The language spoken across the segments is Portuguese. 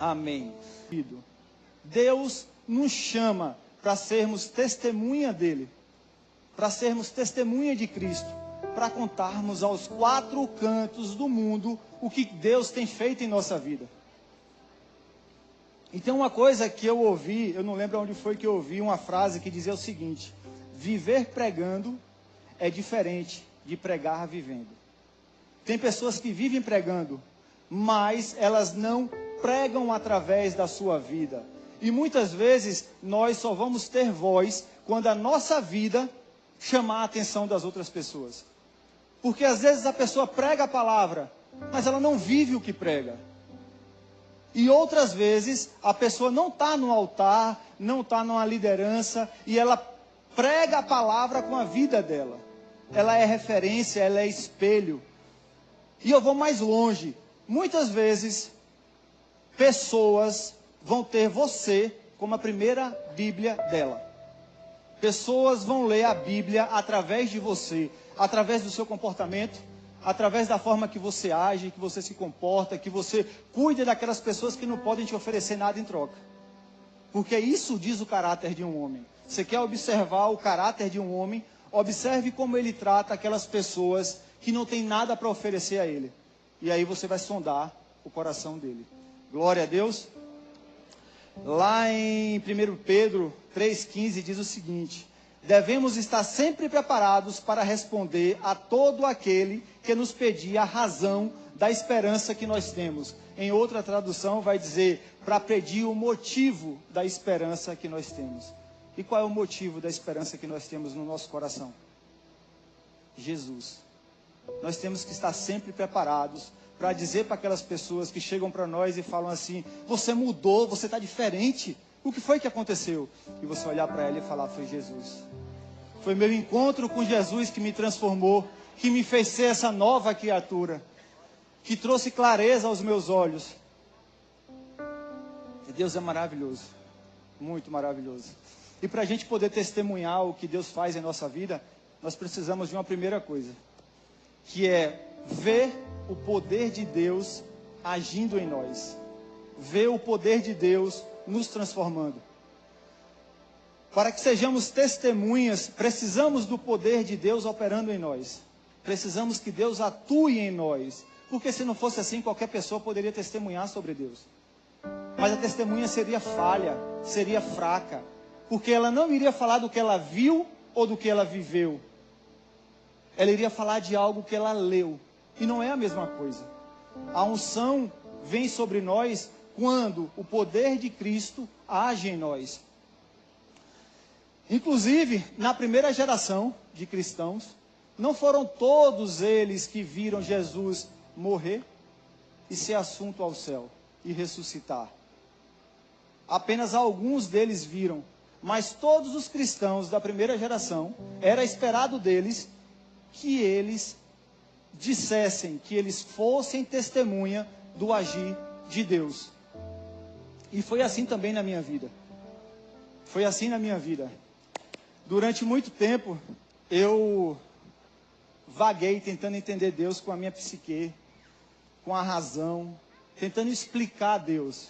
Amém. Deus nos chama para sermos testemunha dele, para sermos testemunha de Cristo, para contarmos aos quatro cantos do mundo o que Deus tem feito em nossa vida. E tem uma coisa que eu ouvi, eu não lembro onde foi que eu ouvi, uma frase que dizia o seguinte: viver pregando é diferente de pregar vivendo. Tem pessoas que vivem pregando, mas elas não pregam através da sua vida. E muitas vezes nós só vamos ter voz quando a nossa vida chamar a atenção das outras pessoas. Porque às vezes a pessoa prega a palavra, mas ela não vive o que prega. E outras vezes a pessoa não está no altar, não está numa liderança, e ela prega a palavra com a vida dela. Ela é referência, ela é espelho. E eu vou mais longe. Muitas vezes, pessoas vão ter você como a primeira Bíblia dela. Pessoas vão ler a Bíblia através de você, através do seu comportamento, através da forma que você age, que você se comporta, que você cuida daquelas pessoas que não podem te oferecer nada em troca. Porque isso diz o caráter de um homem. Você quer observar o caráter de um homem? Observe como ele trata aquelas pessoas que não têm nada para oferecer a ele. E aí você vai sondar o coração dele. Glória a Deus. Lá em 1 Pedro 3,15 diz o seguinte: devemos estar sempre preparados para responder a todo aquele que nos pedir a razão da esperança que nós temos. Em outra tradução vai dizer, para pedir o motivo da esperança que nós temos. E qual é o motivo da esperança que nós temos no nosso coração? Jesus. Nós temos que estar sempre preparados para dizer para aquelas pessoas que chegam para nós e falam assim: você mudou, você está diferente, o que foi que aconteceu? E você olhar para ela e falar: foi Jesus. Foi meu encontro com Jesus que me transformou, que me fez ser essa nova criatura, que trouxe clareza aos meus olhos. E Deus é maravilhoso, muito maravilhoso. E para a gente poder testemunhar o que Deus faz em nossa vida, nós precisamos de uma primeira coisa, que é ver o poder de Deus agindo em nós, ver o poder de Deus nos transformando. Para que sejamos testemunhas, precisamos do poder de Deus operando em nós. Precisamos que Deus atue em nós. Porque se não fosse assim, qualquer pessoa poderia testemunhar sobre Deus. Mas a testemunha seria falha, seria fraca. Porque ela não iria falar do que ela viu ou do que ela viveu. Ela iria falar de algo que ela leu. E não é a mesma coisa. A unção vem sobre nós quando o poder de Cristo age em nós. Inclusive, na primeira geração de cristãos, não foram todos eles que viram Jesus morrer e ser assunto ao céu e ressuscitar. Apenas alguns deles viram, mas todos os cristãos da primeira geração, era esperado deles que eles dissessem, que eles fossem testemunha do agir de Deus. E foi assim também na minha vida. Foi assim na minha vida. Durante muito tempo, eu vaguei tentando entender Deus com a minha psique, com a razão, tentando explicar a Deus.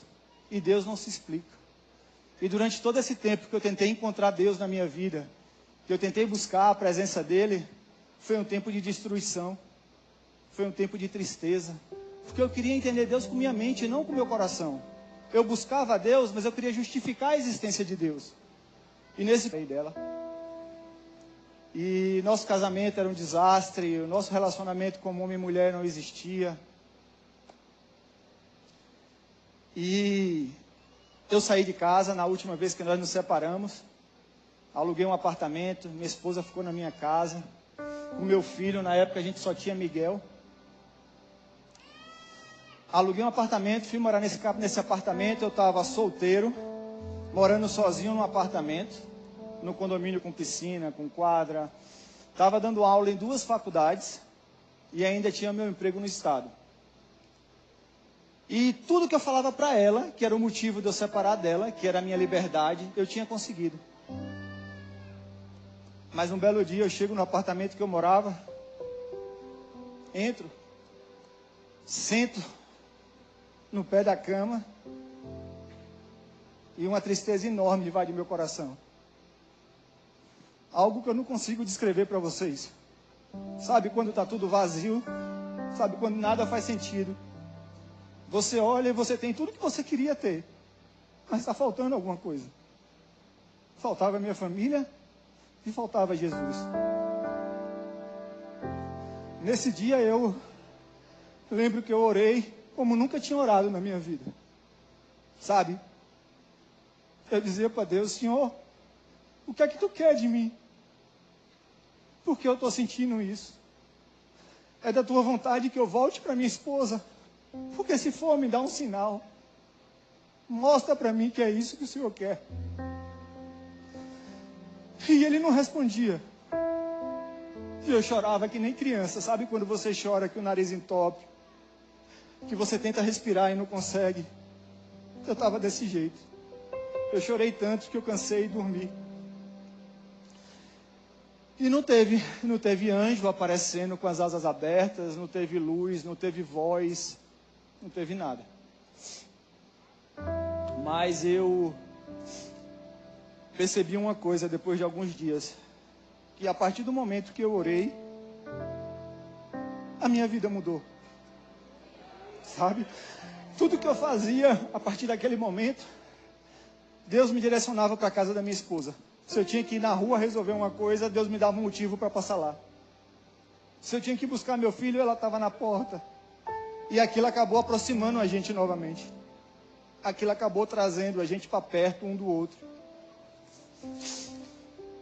E Deus não se explica. E durante todo esse tempo que eu tentei encontrar Deus na minha vida, que eu tentei buscar a presença dEle, foi um tempo de destruição, foi um tempo de tristeza, porque eu queria entender Deus com minha mente e não com meu coração. Eu buscava a Deus, mas eu queria justificar a existência de Deus. E nesse meio dela. E nosso casamento era um desastre, o nosso relacionamento como homem e mulher não existia. E eu saí de casa na última vez que nós nos separamos, aluguei um apartamento, minha esposa ficou na minha casa, com meu filho, na época a gente só tinha Miguel. Aluguei um apartamento, fui morar nesse apartamento, eu estava solteiro, morando sozinho num apartamento, no condomínio com piscina, com quadra. Estava dando aula em 2 faculdades e ainda tinha meu emprego no estado. E tudo que eu falava para ela, que era o motivo de eu separar dela, que era a minha liberdade, eu tinha conseguido. Mas um belo dia eu chego no apartamento que eu morava, entro, sento no pé da cama e uma tristeza enorme invade meu coração. Algo que eu não consigo descrever para vocês. Sabe quando está tudo vazio? Sabe quando nada faz sentido? Você olha e você tem tudo que você queria ter, mas está faltando alguma coisa. Faltava a minha família e faltava Jesus. Nesse dia eu lembro que eu orei como nunca tinha orado na minha vida. Sabe? Eu dizia para Deus: Senhor, o que é que tu quer de mim? Porque eu estou sentindo isso. É da tua vontade que eu volte para minha esposa. Porque se for, me dá um sinal. Mostra para mim que é isso que o Senhor quer. E ele não respondia. E eu chorava que nem criança. Sabe quando você chora que o nariz entope? Que você tenta respirar e não consegue? Eu estava desse jeito. Eu chorei tanto que eu cansei e dormi. E não teve anjo aparecendo com as asas abertas, não teve luz, não teve voz, não teve nada. Mas eu percebi uma coisa depois de alguns dias, que a partir do momento que eu orei, a minha vida mudou. Sabe? Tudo que eu fazia a partir daquele momento, Deus me direcionava para a casa da minha esposa. Se eu tinha que ir na rua resolver uma coisa, Deus me dava um motivo para passar lá. Se eu tinha que buscar meu filho, ela estava na porta. E aquilo acabou aproximando a gente novamente. Aquilo acabou trazendo a gente para perto um do outro.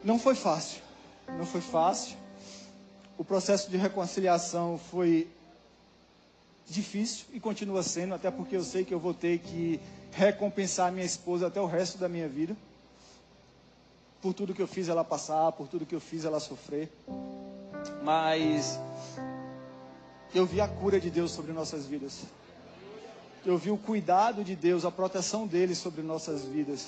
Não foi fácil. Não foi fácil. O processo de reconciliação foi difícil e continua sendo, até porque eu sei que eu vou ter que recompensar minha esposa até o resto da minha vida. Por tudo que eu fiz ela passar, por tudo que eu fiz ela sofrer. Mas eu vi a cura de Deus sobre nossas vidas. Eu vi o cuidado de Deus, a proteção dele sobre nossas vidas.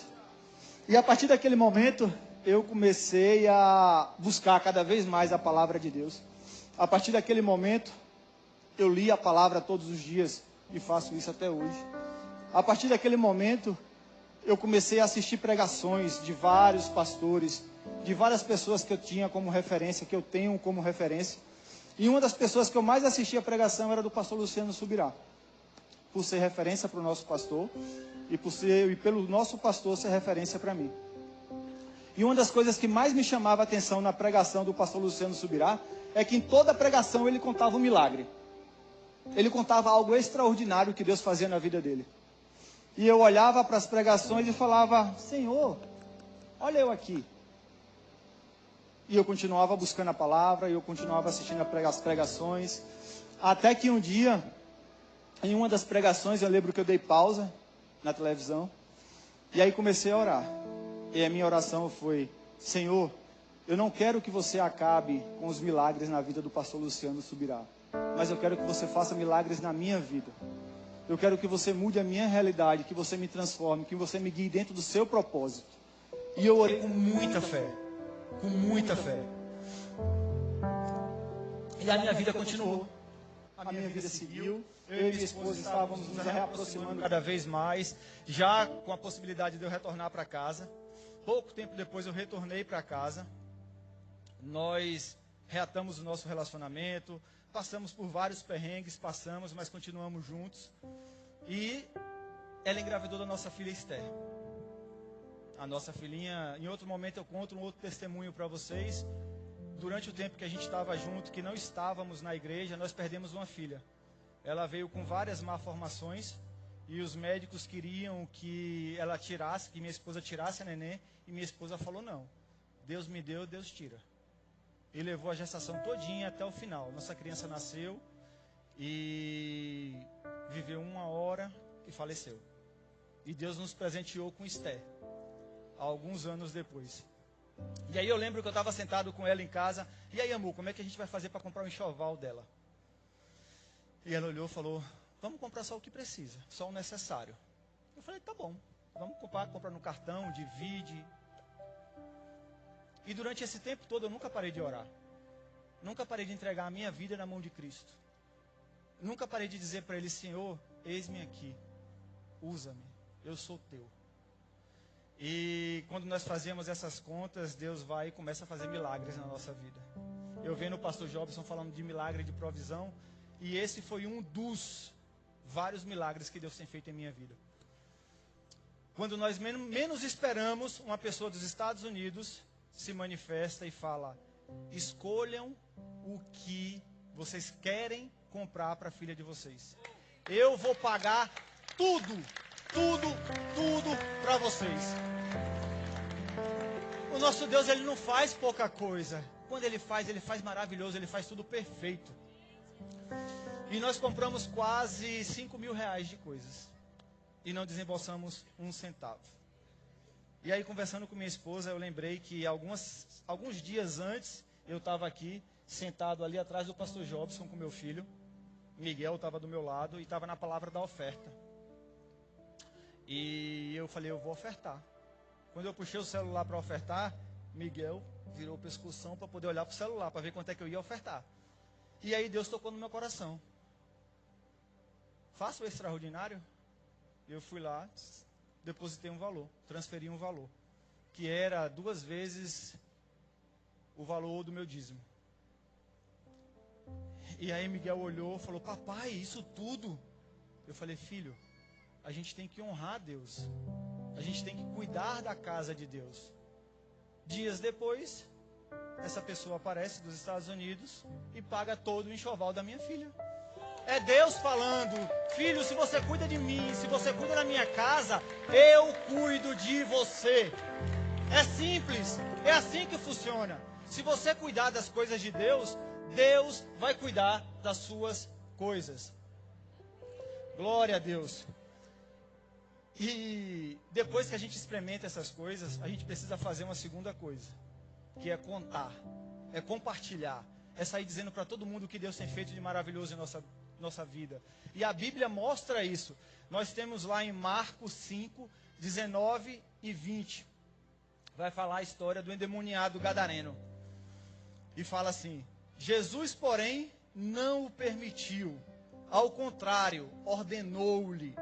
E a partir daquele momento, eu comecei a buscar cada vez mais a palavra de Deus. A partir daquele momento, eu li a palavra todos os dias e faço isso até hoje. A partir daquele momento, eu comecei a assistir pregações de vários pastores, de várias pessoas que eu tinha como referência, que eu tenho como referência. E uma das pessoas que eu mais assistia a pregação era do pastor Luciano Subirá. Por ser referência para o nosso pastor e pelo nosso pastor ser referência para mim. E uma das coisas que mais me chamava a atenção na pregação do pastor Luciano Subirá é que em toda pregação ele contava um milagre. Ele contava algo extraordinário que Deus fazia na vida dele. E eu olhava para as pregações e falava: Senhor, olha eu aqui. E eu continuava buscando a palavra, e eu continuava assistindo as pregações. Até que um dia, em uma das pregações, eu lembro que eu dei pausa na televisão. E aí comecei a orar. E a minha oração foi: Senhor, eu não quero que você acabe com os milagres na vida do pastor Luciano Subirá. Mas eu quero que você faça milagres na minha vida. Eu quero que você mude a minha realidade, que você me transforme, que você me guie dentro do seu propósito. E eu orei com muita fé. Com muita fé. E a minha vida continuou. A minha vida seguiu. Eu e minha esposa estávamos nos reaproximando cada vez mais, já com a possibilidade de eu retornar para casa. Pouco tempo depois eu retornei para casa. Nós reatamos o nosso relacionamento. Passamos por vários perrengues, mas continuamos juntos. E ela engravidou da nossa filha Esther. A nossa filhinha, em outro momento eu conto um outro testemunho para vocês. Durante o tempo que a gente estava junto, que não estávamos na igreja, nós perdemos uma filha. Ela veio com várias malformações e os médicos queriam que ela tirasse, que minha esposa tirasse a neném, e minha esposa falou: não, Deus me deu, Deus tira. E levou a gestação todinha até o final. Nossa criança nasceu e viveu 1 hora e faleceu. E Deus nos presenteou com Esther, alguns anos depois. E aí eu lembro que eu estava sentado com ela em casa. E aí, amor, como é que a gente vai fazer para comprar o enxoval dela? E ela olhou e falou: vamos comprar só o que precisa, só o necessário. Eu falei: tá bom, vamos comprar no cartão, divide. E durante esse tempo todo eu nunca parei de orar. Nunca parei de entregar a minha vida na mão de Cristo. Nunca parei de dizer para Ele: Senhor, eis-me aqui, usa-me, eu sou teu. E quando nós fazemos essas contas, Deus vai e começa a fazer milagres na nossa vida. Eu vendo o pastor Jobson falando de milagre de provisão, e esse foi um dos vários milagres que Deus tem feito em minha vida. Quando nós menos esperamos, uma pessoa dos Estados Unidos se manifesta e fala: escolham o que vocês querem comprar para a filha de vocês. Eu vou pagar tudo para vocês. O nosso Deus, Ele não faz pouca coisa. Quando Ele faz maravilhoso, Ele faz tudo perfeito. E nós compramos quase 5 mil reais de coisas. E não desembolsamos um centavo. E aí, conversando com minha esposa, eu lembrei que alguns dias antes, eu estava aqui, sentado ali atrás do pastor Jobson com meu filho. Miguel estava do meu lado e estava na palavra da oferta. E eu falei, eu vou ofertar. Quando eu puxei o celular para ofertar, Miguel virou o pescoção para poder olhar para o celular, para ver quanto é que eu ia ofertar. E aí Deus tocou no meu coração. Faça o extraordinário. Eu fui lá, depositei um valor, transferi um valor, que era 2 vezes o valor do meu dízimo. E aí Miguel olhou e falou, papai, isso tudo? Eu falei, filho, a gente tem que honrar Deus. A gente tem que cuidar da casa de Deus. Dias depois, essa pessoa aparece dos Estados Unidos e paga todo o enxoval da minha filha. É Deus falando, filho, se você cuida de mim, se você cuida da minha casa, eu cuido de você. É simples, é assim que funciona. Se você cuidar das coisas de Deus, Deus vai cuidar das suas coisas. Glória a Deus. E depois que a gente experimenta essas coisas, a gente precisa fazer uma segunda coisa, que é contar, é compartilhar, é sair dizendo para todo mundo o que Deus tem feito de maravilhoso em nossa vida. E a Bíblia mostra isso. Nós temos lá em Marcos 5, 19 e 20. Vai falar a história do endemoniado gadareno. E fala assim: Jesus, porém, não o permitiu. Ao contrário, ordenou-lhe: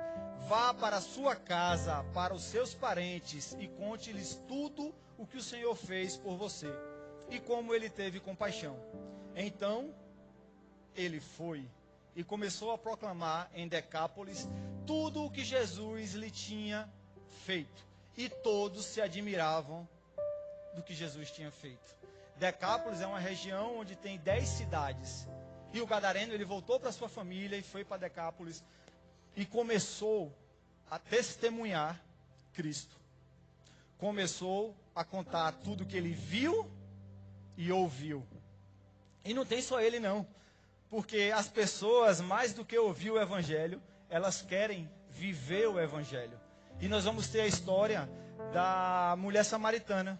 vá para a sua casa, para os seus parentes, e conte-lhes tudo o que o Senhor fez por você, e como ele teve compaixão. Então, ele foi e começou a proclamar em Decápolis tudo o que Jesus lhe tinha feito. E todos se admiravam do que Jesus tinha feito. Decápolis é uma região onde tem 10 cidades. E o gadareno, ele voltou para sua família e foi para Decápolis e começou a testemunhar Cristo. Começou a contar tudo que ele viu e ouviu. E não tem só ele não. Porque as pessoas, mais do que ouvir o Evangelho, elas querem viver o Evangelho. E nós vamos ter a história da mulher samaritana.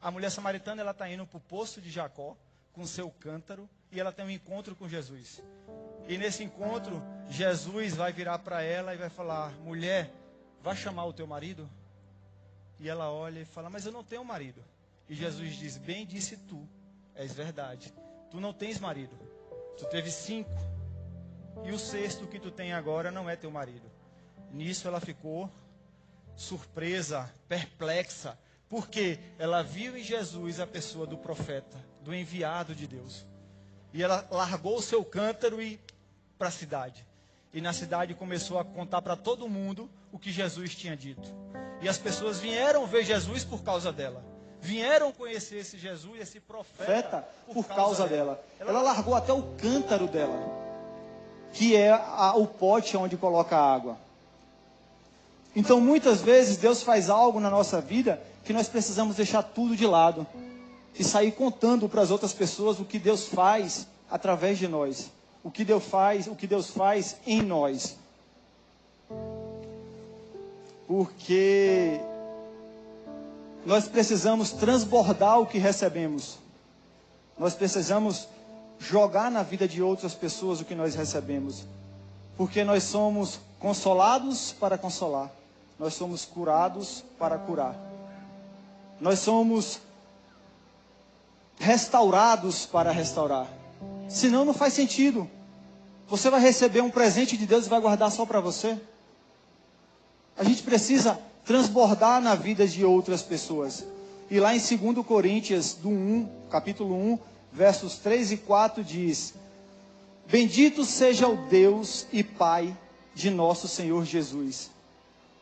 A mulher samaritana, ela está indo para o poço de Jacó, com seu cântaro, e ela tem um encontro com Jesus. E nesse encontro, Jesus vai virar para ela e vai falar: mulher, vai chamar o teu marido? E ela olha e fala: mas eu não tenho marido. E Jesus diz: bem disse tu, és verdade, tu não tens marido. Tu teve 5, e o 6º que tu tem agora não é teu marido. Nisso ela ficou surpresa, perplexa, porque ela viu em Jesus a pessoa do profeta, do enviado de Deus. E ela largou o seu cântaro e para a cidade. E na cidade começou a contar para todo mundo o que Jesus tinha dito. E as pessoas vieram ver Jesus por causa dela. Vieram conhecer esse Jesus, esse profeta, por causa dela. Ela largou até o cântaro dela, que é o pote onde coloca a água. Então, muitas vezes, Deus faz algo na nossa vida que nós precisamos deixar tudo de lado e sair contando para as outras pessoas o que Deus faz através de nós, o que Deus faz em nós. Porque nós precisamos transbordar o que recebemos. Nós precisamos jogar na vida de outras pessoas o que nós recebemos. Porque nós somos consolados para consolar. Nós somos curados para curar. Nós somos restaurados para restaurar. Senão não faz sentido. Você vai receber um presente de Deus e vai guardar só para você? A gente precisa transbordar na vida de outras pessoas. E lá em 2 Coríntios, capítulo 1, versos 3 e 4 diz: Bendito seja o Deus e Pai de nosso Senhor Jesus,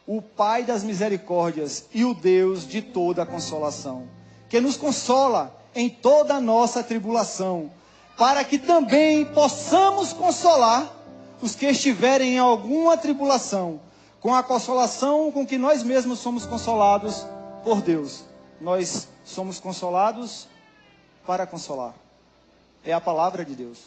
o Pai das misericórdias e o Deus de toda a consolação, que nos consola em toda a nossa tribulação, para que também possamos consolar os que estiverem em alguma tribulação, com a consolação com que nós mesmos somos consolados por Deus. Nós somos consolados para consolar. É a palavra de Deus.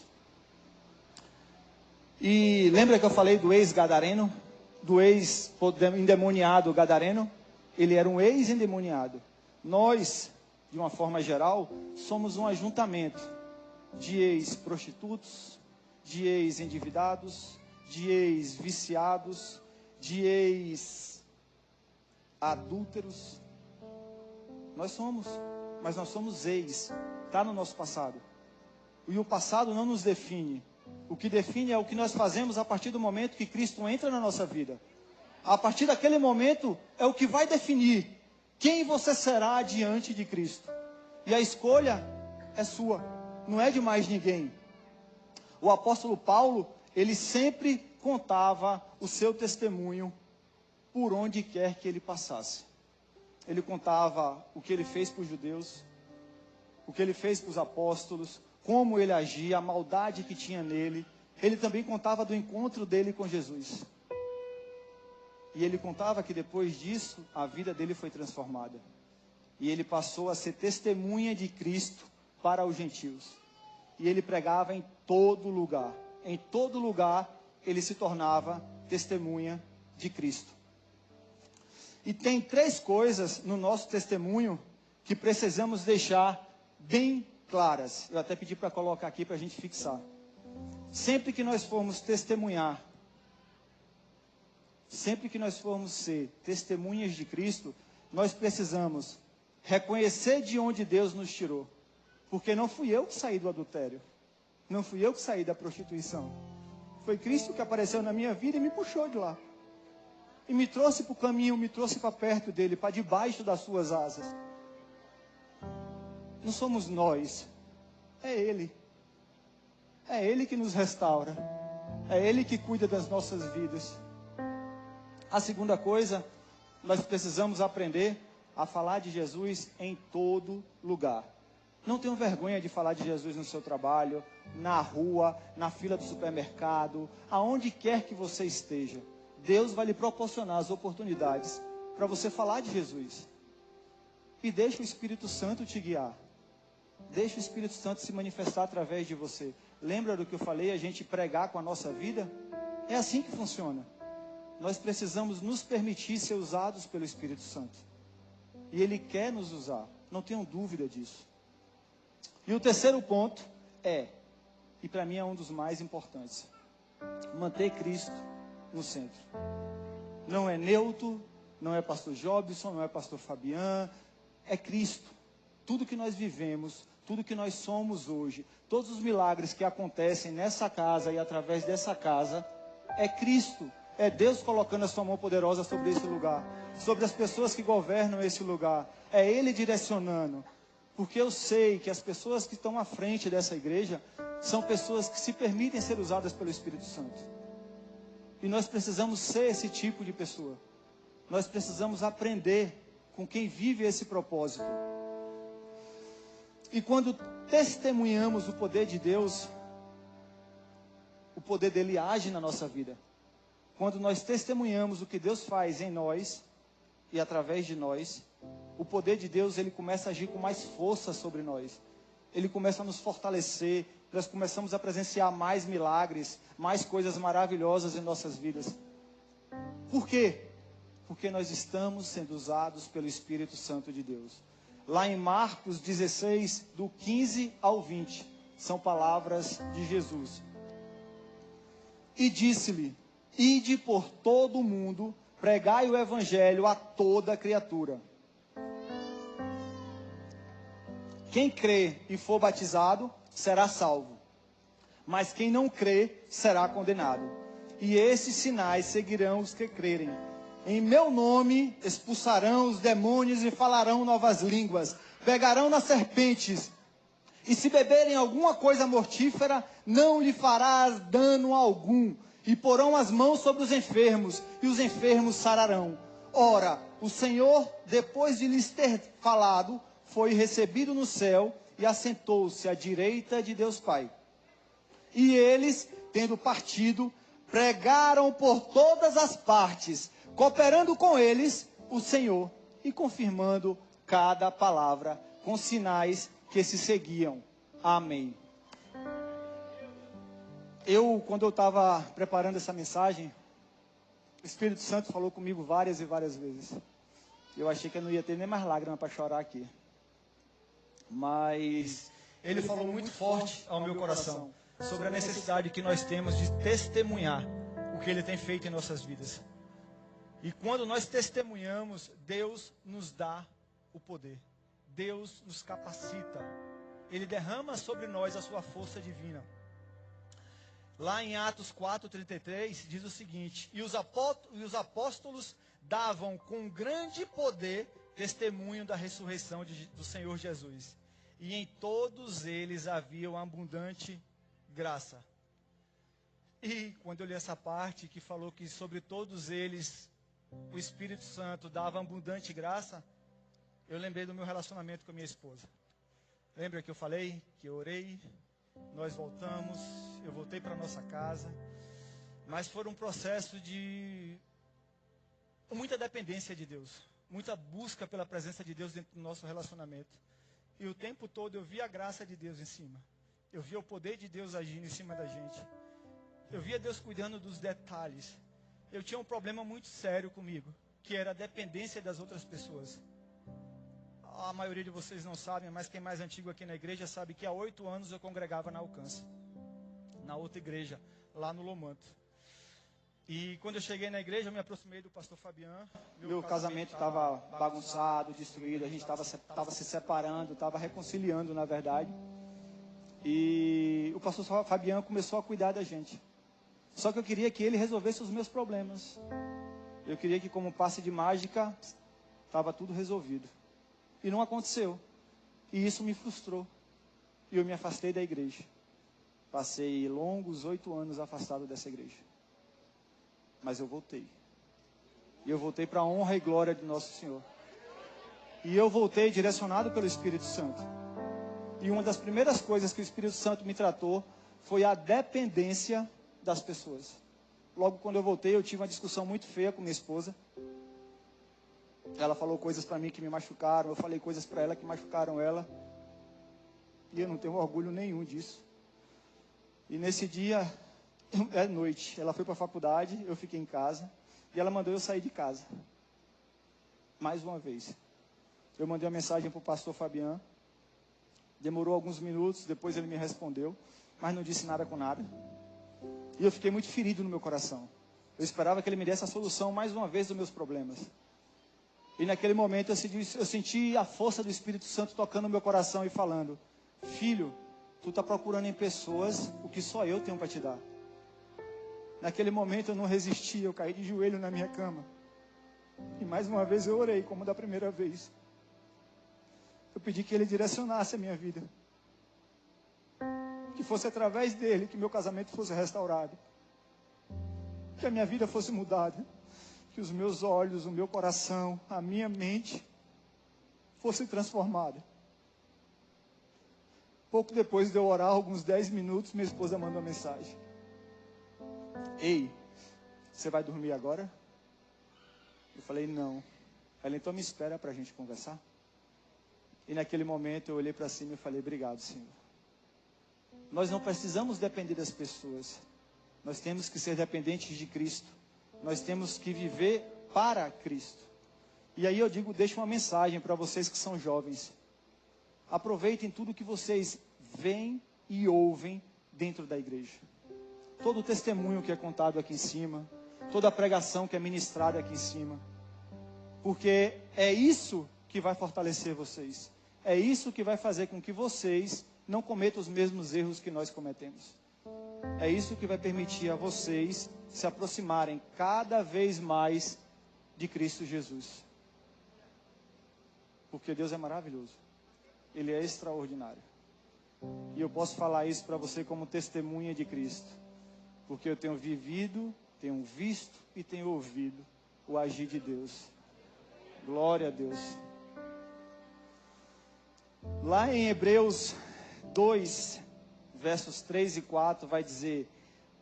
E lembra que eu falei do ex-gadareno? Do ex-endemoniado gadareno? Ele era um ex-endemoniado. Nós, de uma forma geral, somos um ajuntamento de ex-prostitutos, de ex-endividados, de ex-viciados, de ex-adúlteros. Nós somos, mas nós somos ex, está no nosso passado. E o passado não nos define. O que define é o que nós fazemos a partir do momento que Cristo entra na nossa vida. A partir daquele momento é o que vai definir quem você será diante de Cristo. E a escolha é sua, não é de mais ninguém. O apóstolo Paulo, ele sempre contava o seu testemunho por onde quer que ele passasse. Ele contava o que ele fez para os judeus, o que ele fez para os apóstolos, como ele agia, a maldade que tinha nele. Ele também contava do encontro dele com Jesus. E ele contava que depois disso, a vida dele foi transformada. E ele passou a ser testemunha de Cristo para os gentios. E ele pregava em todo lugar. Em todo lugar, ele se tornava testemunha de Cristo. E tem 3 coisas no nosso testemunho que precisamos deixar bem claras. Eu até pedi para colocar aqui para a gente fixar. Sempre que nós formos testemunhar, sempre que nós formos ser testemunhas de Cristo, nós precisamos reconhecer de onde Deus nos tirou. Porque não fui eu que saí do adultério. Não fui eu que saí da prostituição. Foi Cristo que apareceu na minha vida e me puxou de lá. E me trouxe para o caminho, me trouxe para perto dele, para debaixo das suas asas. Não somos nós, é Ele. É Ele que nos restaura. É Ele que cuida das nossas vidas. A segunda coisa, nós precisamos aprender a falar de Jesus em todo lugar. Não tenham vergonha de falar de Jesus no seu trabalho, na rua, na fila do supermercado, aonde quer que você esteja. Deus vai lhe proporcionar as oportunidades para você falar de Jesus. E deixa o Espírito Santo te guiar. Deixa o Espírito Santo se manifestar através de você. Lembra do que eu falei, a gente pregar com a nossa vida? É assim que funciona. Nós precisamos nos permitir ser usados pelo Espírito Santo. E Ele quer nos usar, não tenham dúvida disso. E o terceiro ponto é, e para mim é um dos mais importantes, manter Cristo no centro. Não é Neuto, não é pastor Jobson, não é pastor Fabian, é Cristo. Tudo que nós vivemos, tudo que nós somos hoje, todos os milagres que acontecem nessa casa e através dessa casa, é Cristo. É Deus colocando a sua mão poderosa sobre esse lugar, sobre as pessoas que governam esse lugar. É Ele direcionando. Porque eu sei que as pessoas que estão à frente dessa igreja são pessoas que se permitem ser usadas pelo Espírito Santo. E nós precisamos ser esse tipo de pessoa. Nós precisamos aprender com quem vive esse propósito. E quando testemunhamos o poder de Deus, o poder dele age na nossa vida. Quando nós testemunhamos o que Deus faz em nós e através de nós, o poder de Deus, ele começa a agir com mais força sobre nós. Ele começa a nos fortalecer, nós começamos a presenciar mais milagres, mais coisas maravilhosas em nossas vidas. Por quê? Porque nós estamos sendo usados pelo Espírito Santo de Deus. Lá em Marcos 16, do 15 ao 20, são palavras de Jesus. E disse-lhe: ide por todo o mundo, pregai o evangelho a toda criatura. Quem crê e for batizado, será salvo. Mas quem não crê, será condenado. E esses sinais seguirão os que crerem. Em meu nome expulsarão os demônios e falarão novas línguas. Pegarão nas serpentes. E se beberem alguma coisa mortífera, não lhe fará dano algum. E porão as mãos sobre os enfermos, e os enfermos sararão. Ora, o Senhor, depois de lhes ter falado, foi recebido no céu e assentou-se à direita de Deus Pai. E eles, tendo partido, pregaram por todas as partes, cooperando com eles o Senhor e confirmando cada palavra com sinais que se seguiam. Amém. Quando eu estava preparando essa mensagem, o Espírito Santo falou comigo várias e várias vezes. Eu achei que eu não ia ter nem mais lágrima para chorar aqui. Mas ele falou muito forte ao meu coração sobre a necessidade que nós temos de testemunhar o que ele tem feito em nossas vidas. E quando nós testemunhamos, Deus nos dá o poder. Deus nos capacita. Ele derrama sobre nós a sua força divina. Lá em Atos 4:33 diz o seguinte: e os apóstolos davam com grande poder testemunho da ressurreição do Senhor Jesus. E em todos eles havia abundante graça. E quando eu li essa parte que falou que sobre todos eles o Espírito Santo dava abundante graça, eu lembrei do meu relacionamento com a minha esposa. Lembra que eu falei que eu orei, nós voltamos, eu voltei para nossa casa, mas foi um processo de muita dependência de Deus, muita busca pela presença de Deus dentro do nosso relacionamento. E o tempo todo eu via a graça de Deus em cima. Eu via o poder de Deus agindo em cima da gente. Eu via Deus cuidando dos detalhes. Eu tinha um problema muito sério comigo, que era a dependência das outras pessoas. A maioria de vocês não sabem, mas quem é mais antigo aqui na igreja sabe que há 8 anos eu congregava na Alcance, na outra igreja, lá no Lomanto. E quando eu cheguei na igreja, eu me aproximei do pastor Fabian. Meu casamento estava bagunçado, destruído, a gente estava se separando, estava reconciliando, na verdade. E o pastor Fabian começou a cuidar da gente. Só que eu queria que ele resolvesse os meus problemas. Eu queria que, como passe de mágica, estava tudo resolvido. E não aconteceu. E isso me frustrou. E eu me afastei da igreja. Passei longos 8 anos afastado dessa igreja. Mas eu voltei. E eu voltei para a honra e glória de nosso Senhor. E eu voltei direcionado pelo Espírito Santo. E uma das primeiras coisas que o Espírito Santo me tratou foi a dependência das pessoas. Logo quando eu voltei, eu tive uma discussão muito feia com minha esposa. Ela falou coisas para mim que me machucaram. Eu falei coisas para ela que machucaram ela. E eu não tenho orgulho nenhum disso. E nesse dia, é noite, ela foi para a faculdade, eu fiquei em casa. E ela mandou eu sair de casa. Mais uma vez. Eu mandei uma mensagem para o pastor Fabian. Demorou alguns minutos, depois ele me respondeu. Mas não disse nada com nada. E eu fiquei muito ferido no meu coração. Eu esperava que ele me desse a solução mais uma vez dos meus problemas. E naquele momento eu senti a força do Espírito Santo tocando no meu coração e falando: filho, tu está procurando em pessoas o que só eu tenho para te dar. Naquele momento eu não resisti, eu caí de joelho na minha cama. E mais uma vez eu orei, como da primeira vez. Eu pedi que ele direcionasse a minha vida. Que fosse através dele que meu casamento fosse restaurado. Que a minha vida fosse mudada. Que os meus olhos, o meu coração, a minha mente fosse transformada. Pouco depois de eu orar, alguns 10 minutos, minha esposa mandou uma mensagem: ei, você vai dormir agora? Eu falei: não. Ela: então me espera para a gente conversar. E naquele momento eu olhei para cima e falei: obrigado, Senhor. Nós não precisamos depender das pessoas. Nós temos que ser dependentes de Cristo. Nós temos que viver para Cristo. E aí eu deixo uma mensagem para vocês que são jovens. Aproveitem tudo que vocês veem e ouvem dentro da igreja. Todo o testemunho que é contado aqui em cima. Toda a pregação que é ministrada aqui em cima. Porque é isso que vai fortalecer vocês. É isso que vai fazer com que vocês não cometam os mesmos erros que nós cometemos. É isso que vai permitir a vocês se aproximarem cada vez mais de Cristo Jesus. Porque Deus é maravilhoso. Ele é extraordinário. E eu posso falar isso para você como testemunha de Cristo. Porque eu tenho vivido, tenho visto e tenho ouvido o agir de Deus. Glória a Deus. Lá em Hebreus 2, versos 3 e 4, vai dizer: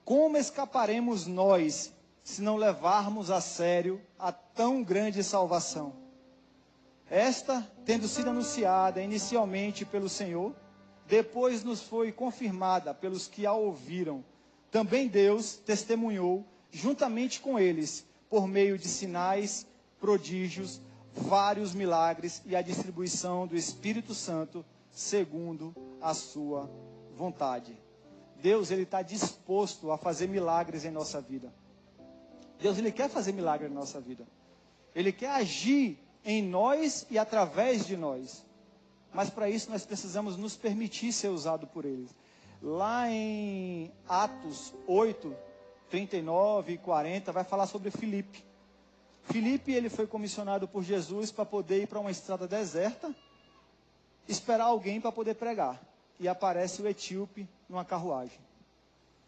como escaparemos nós, se não levarmos a sério a tão grande salvação? Esta, tendo sido anunciada inicialmente pelo Senhor, depois nos foi confirmada pelos que a ouviram. Também Deus testemunhou, juntamente com eles, por meio de sinais, prodígios, vários milagres e a distribuição do Espírito Santo, segundo a sua vontade. Deus, Ele está disposto a fazer milagres em nossa vida. Deus, Ele quer fazer milagres em nossa vida. Ele quer agir em nós e através de nós. Mas para isso nós precisamos nos permitir ser usado por Ele. Lá em Atos 8, 39 e 40, vai falar sobre Filipe. Filipe, ele foi comissionado por Jesus para poder ir para uma estrada deserta, esperar alguém para poder pregar. E aparece o etíope numa carruagem.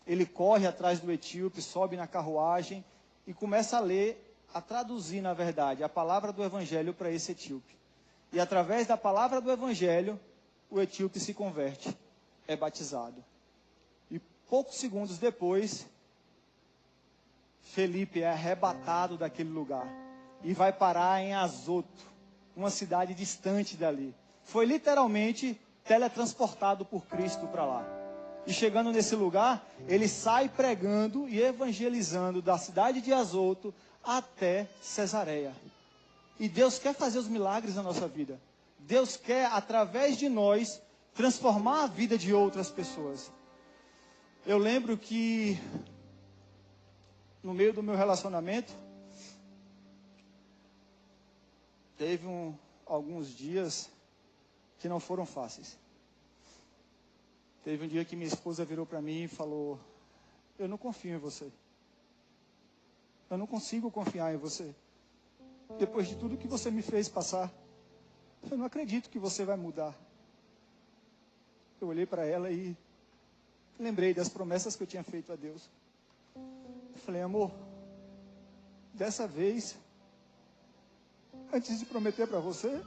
Ele corre atrás do etíope, sobe na carruagem e começa a ler, a traduzir, na verdade, a palavra do evangelho para esse etíope. E através da palavra do evangelho, o etíope se converte, é batizado. E poucos segundos depois, Felipe é arrebatado daquele lugar e vai parar em Azoto, uma cidade distante dali. Foi literalmente teletransportado por Cristo para lá. E chegando nesse lugar, ele sai pregando e evangelizando da cidade de Azoto até Cesareia. E Deus quer fazer os milagres na nossa vida. Deus quer, através de nós, transformar a vida de outras pessoas. Eu lembro que, no meio do meu relacionamento, teve alguns dias que não foram fáceis. Teve um dia que minha esposa virou para mim e falou: eu não confio em você. Eu não consigo confiar em você. Depois de tudo que você me fez passar, eu não acredito que você vai mudar. Eu olhei para ela e lembrei das promessas que eu tinha feito a Deus. Eu falei: amor, dessa vez, antes de prometer para você,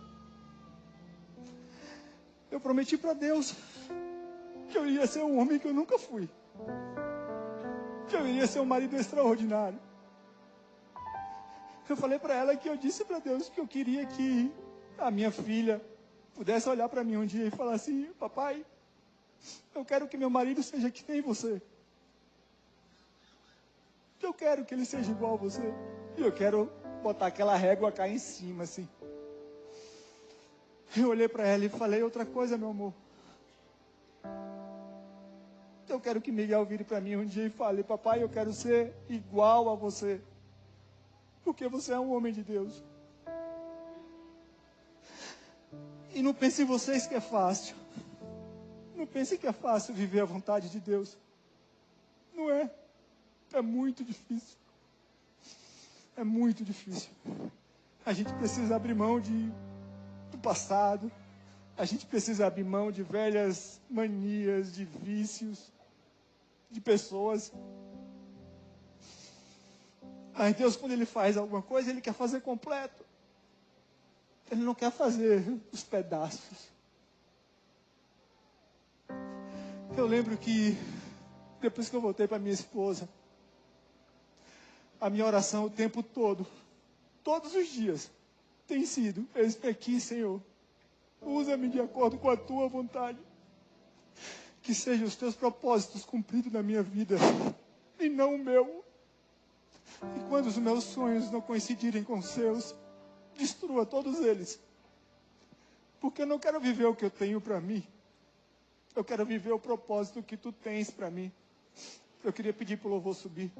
eu prometi para Deus que eu iria ser um homem que eu nunca fui. Que eu iria ser um marido extraordinário. Eu falei para ela que eu disse para Deus que eu queria que a minha filha pudesse olhar para mim um dia e falar assim: papai, eu quero que meu marido seja que nem você. Eu quero que ele seja igual a você. E eu quero botar aquela régua cá em cima, assim. Eu olhei para ela e falei: outra coisa, meu amor. Eu quero que Miguel vire para mim um dia e fale: papai, eu quero ser igual a você. Porque você é um homem de Deus. E não pense em vocês que é fácil. Não pense que é fácil viver a vontade de Deus. Não é. É muito difícil. É muito difícil. A gente precisa abrir mão do passado. A gente precisa abrir mão de velhas manias, de vícios, de pessoas. Mas Deus, quando Ele faz alguma coisa, Ele quer fazer completo. Ele não quer fazer os pedaços. Eu lembro que, depois que eu voltei para minha esposa, a minha oração o tempo todo, todos os dias, tem sido: eis-me aqui, Senhor, usa-me de acordo com a Tua vontade. Que sejam os Teus propósitos cumpridos na minha vida, e não o meu. E quando os meus sonhos não coincidirem com os seus, destrua todos eles. Porque eu não quero viver o que eu tenho para mim. Eu quero viver o propósito que Tu tens para mim. Eu queria pedir para o louvor subir.